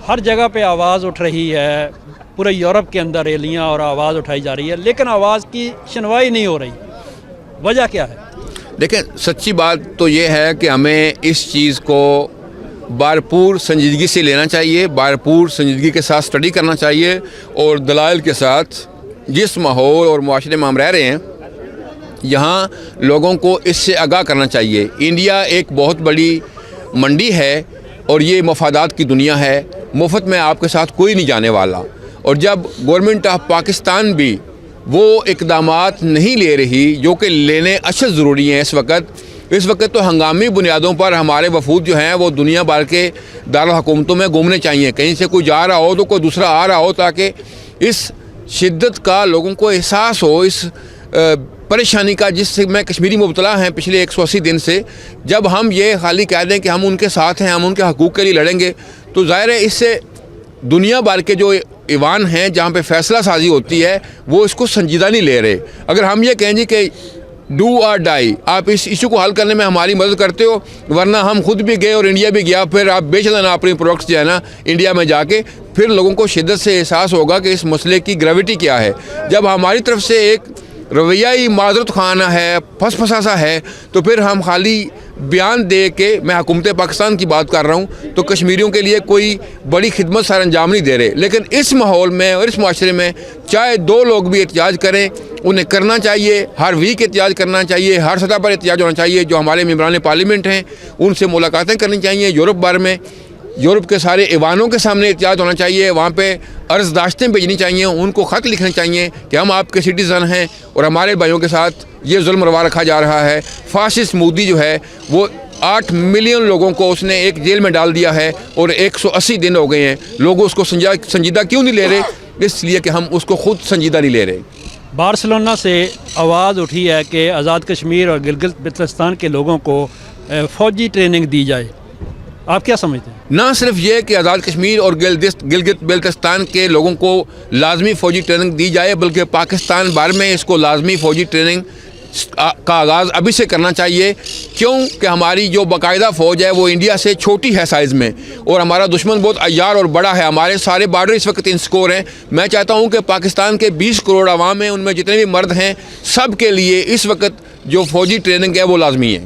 ہر جگہ پہ آواز اٹھ رہی ہے، پورے یورپ کے اندر ریلیاں اور آواز اٹھائی جا رہی ہے، لیکن آواز کی سنوائی نہیں ہو رہی، وجہ کیا ہے؟ دیکھیں، سچی بات تو یہ ہے کہ ہمیں اس چیز کو بھرپور سنجیدگی سے لینا چاہیے، بھرپور سنجیدگی کے ساتھ اسٹڈی کرنا چاہیے، اور دلائل کے ساتھ جس ماحول اور معاشرے میں ہم رہ رہے ہیں یہاں لوگوں کو اس سے آگاہ کرنا چاہیے۔ انڈیا ایک بہت بڑی منڈی ہے اور یہ مفادات کی دنیا ہے، مفت میں آپ کے ساتھ کوئی نہیں جانے والا، اور جب گورنمنٹ آف پاکستان بھی وہ اقدامات نہیں لے رہی جو کہ لینے اشد ضروری ہیں اس وقت تو ہنگامی بنیادوں پر ہمارے وفود جو ہیں وہ دنیا بھر کے دارالحکومتوں میں گھومنے چاہیے، کہیں سے کوئی جا رہا ہو تو کوئی دوسرا آ رہا ہو، تاکہ اس شدت کا لوگوں کو احساس ہو، اس پریشانی کا جس سے میں کشمیری مبتلا ہیں پچھلے 180 دن سے۔ جب ہم یہ خالی کہہ دیں کہ ہم ان کے ساتھ ہیں، ہم ان کے حقوق کے لیے لڑیں گے، تو ظاہر ہے اس سے دنیا بھر کے جو ایوان ہیں جہاں پہ فیصلہ سازی ہوتی ہے وہ اس کو سنجیدہ نہیں لے رہے۔ اگر ہم یہ کہیں جی کہ ڈو اور ڈائی، آپ اس ایشو کو حل کرنے میں ہماری مدد کرتے ہو، ورنہ ہم خود بھی گئے اور انڈیا بھی گیا، پھر آپ بیچ لینا اپنی پروڈکٹس جو ہے نا انڈیا میں جا کے، پھر لوگوں کو شدت سے احساس ہوگا کہ اس مسئلے کی گریوٹی کیا ہے۔ جب ہماری طرف سے ایک رویہ ہی معذرت خانہ ہے، پھسا سا ہے، تو پھر ہم خالی بیان دے کے، میں حکومت پاکستان کی بات کر رہا ہوں، تو کشمیریوں کے لیے کوئی بڑی خدمت سر انجام نہیں دے رہے۔ لیکن اس ماحول میں اور اس معاشرے میں چاہے دو لوگ بھی احتجاج کریں، انہیں کرنا چاہیے، ہر ویک احتجاج کرنا چاہیے، ہر سطح پر احتجاج ہونا چاہیے۔ جو ہمارے ممبران پارلیمنٹ ہیں ان سے ملاقاتیں کرنی چاہیے، یورپ بھر میں، یورپ کے سارے ایوانوں کے سامنے احتجاج ہونا چاہیے، وہاں پہ عرض داشتیں بھیجنی چاہیے، ان کو خط لکھنے چاہیے کہ ہم آپ کے سٹیزن ہیں اور ہمارے بھائیوں کے ساتھ یہ ظلم روا رکھا جا رہا ہے۔ فاسسٹ مودی جو ہے وہ 8 ملین لوگوں کو اس نے ایک جیل میں ڈال دیا ہے اور 180 دن ہو گئے ہیں، لوگ اس کو سنجیدہ کیوں نہیں لے رہے؟ اس لیے کہ ہم اس کو خود سنجیدہ نہیں لے رہے۔ بارسلونا سے آواز اٹھی ہے کہ آزاد کشمیر اور گلگت بلتستان کے لوگوں کو فوجی ٹریننگ دی جائے، آپ کیا سمجھتے ہیں؟ نہ صرف یہ کہ آزاد کشمیر اور گلگت بلتستان کے لوگوں کو لازمی فوجی ٹریننگ دی جائے، بلکہ پاکستان بھر میں اس کو لازمی فوجی ٹریننگ کا آغاز ابھی سے کرنا چاہیے۔ کیوں کہ ہماری جو باقاعدہ فوج ہے وہ انڈیا سے چھوٹی ہے سائز میں، اور ہمارا دشمن بہت عیار اور بڑا ہے، ہمارے سارے بارڈر اس وقت انسکور ہیں۔ میں چاہتا ہوں کہ پاکستان کے 20 کروڑ عوام ہیں، ان میں جتنے بھی مرد ہیں، سب کے لیے اس وقت جو فوجی ٹریننگ ہے وہ لازمی ہے۔